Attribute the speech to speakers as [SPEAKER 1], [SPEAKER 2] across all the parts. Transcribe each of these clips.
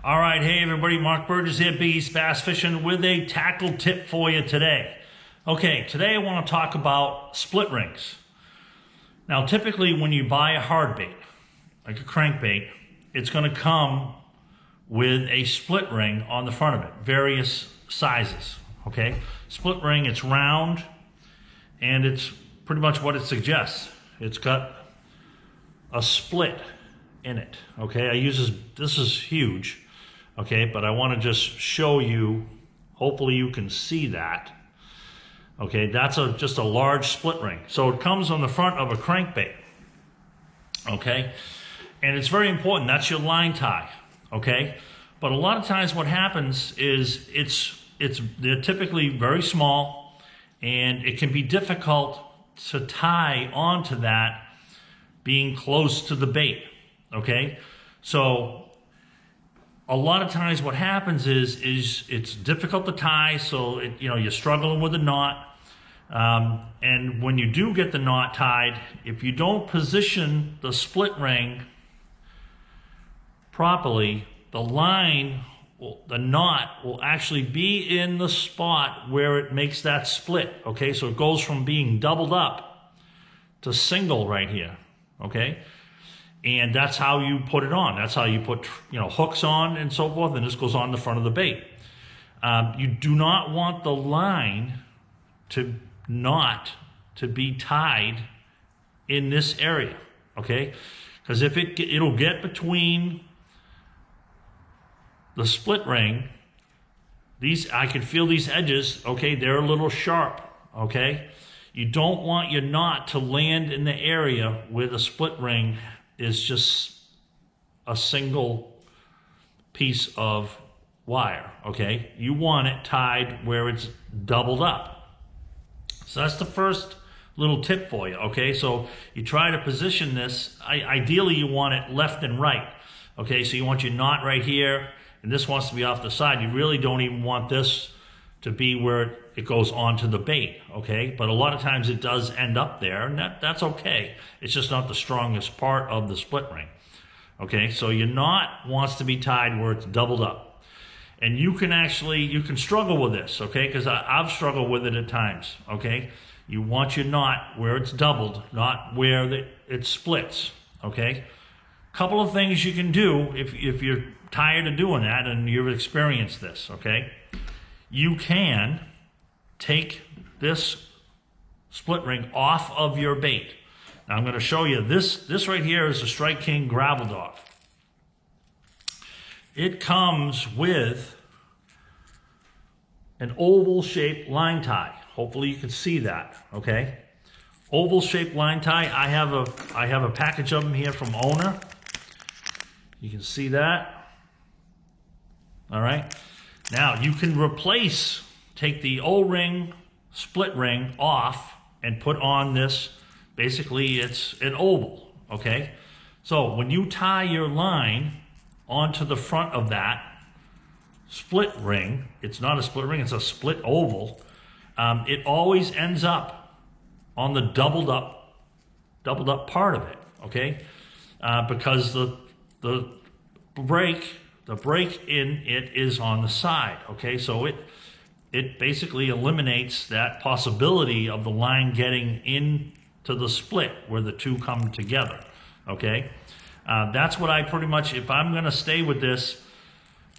[SPEAKER 1] All right, hey everybody, Mark Burgess here, Big East Bass Fishing with a tackle tip for you today. Okay, today I want to talk about split rings. Now typically when you buy a hard bait, like a crankbait, it's going to come with a split ring on the front of it, various sizes, okay? Split ring, it's round, and it's pretty much what it suggests. It's got a split in it, okay? This is huge. Okay, but I want to just show you, hopefully you can see that. Okay, that's just a large split ring. So it comes on the front of a crankbait. Okay, and it's very important, that's your line tie. Okay, but a lot of times what happens is they're typically very small, and it can be difficult to tie onto that being close to the bait. Okay, so a lot of times what happens is it's difficult to tie, so you're struggling with a knot. And when you do get the knot tied, if you don't position the split ring properly, the knot will actually be in the spot where it makes that split. Okay, so it goes from being doubled up to single right here. Okay. And that's how you put it on. That's how you put hooks on and so forth, and this goes on the front of the bait. You do not want the line to be tied in this area, okay? Because if it'll get between the split ring, I can feel these edges, okay? They're a little sharp, okay? You don't want your knot to land in the area where the split ring is just a single piece of wire, okay? You want it tied where it's doubled up. So that's the first little tip for you, okay? So you try to position this, ideally you want it left and right, okay? So you want your knot right here, and this wants to be off the side. You really don't even want this to be where it goes onto the bait, okay? But a lot of times it does end up there, and that's okay. It's just not the strongest part of the split ring, okay? So your knot wants to be tied where it's doubled up. And you can struggle with this, okay? Because I've struggled with it at times, okay? You want your knot where it's doubled, not where it splits, okay? Couple of things you can do if you're tired of doing that and you've experienced this, okay? You can take this split ring off of your bait. Now I'm going to show you this right here is a Strike King gravel dog. It comes with an oval shaped line tie. Hopefully you can see that, okay? Oval shaped line tie. I have a package of them here from Owner. You can see that. All right. Now you can take the O-ring, split ring off and put on this, basically it's an oval, okay? So when you tie your line onto the front of that split ring, it's not a split ring, it's a split oval, it always ends up on the doubled up part of it, okay? Because the break in it is on the side, okay? So it basically eliminates that possibility of the line getting into the split where the two come together, okay? That's what I pretty much, if I'm gonna stay with this,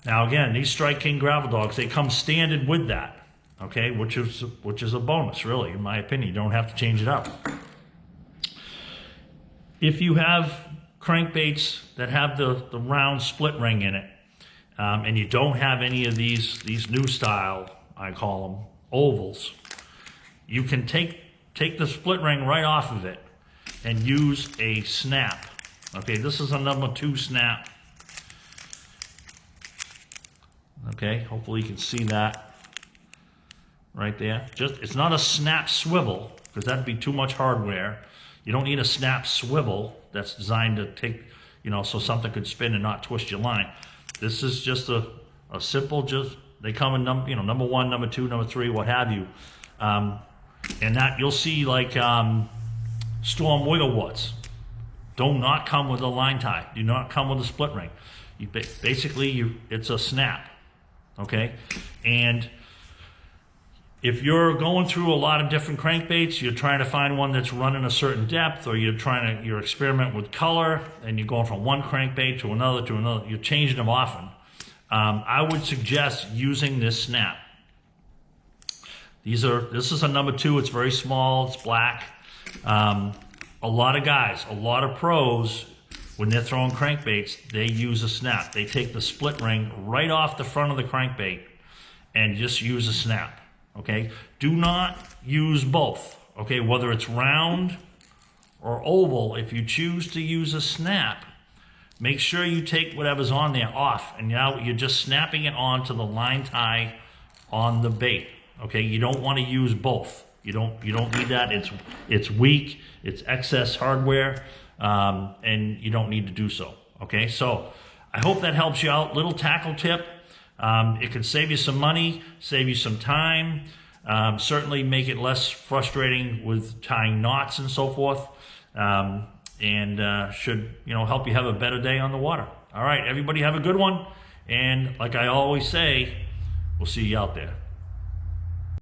[SPEAKER 1] now again, these Strike King gravel dogs, they come standard with that, okay? Which is a bonus, really, in my opinion. You don't have to change it up. If you have crankbaits that have the round split ring in it, and you don't have any of these new style, I call them ovals, you can take the split ring right off of it and use a snap. Okay, this is a number 2 snap. Okay, hopefully you can see that right there. It's not a snap swivel, because that'd be too much hardware. You don't need a snap swivel that's designed to take, so something could spin and not twist your line. This is just a simple, they come in number 1, number 2, number 3, what have you. And that you'll see like storm wiggle warts. do not come with a line tie. Do not come with a split ring. It's a snap, okay? And if you're going through a lot of different crankbaits, you're trying to find one that's running a certain depth, or you're experiment with color, and you're going from one crankbait to another, you're changing them often. I would suggest using this snap. This is a number 2. It's very small. It's black. A lot of guys, a lot of pros, when they're throwing crankbaits, they use a snap. They take the split ring right off the front of the crankbait and just use a snap. Okay, do not use both. Okay, whether it's round or oval, if you choose to use a snap, make sure you take whatever's on there off, and now you're just snapping it onto the line tie on the bait. Okay, you don't want to use both. You don't need that. It's weak. It's excess hardware, and you don't need to do so. Okay, so I hope that helps you out. Little tackle tip. It can save you some money, save you some time, certainly make it less frustrating with tying knots and so forth, and should help you have a better day on the water. All right, everybody have a good one, and like I always say, we'll see you out there.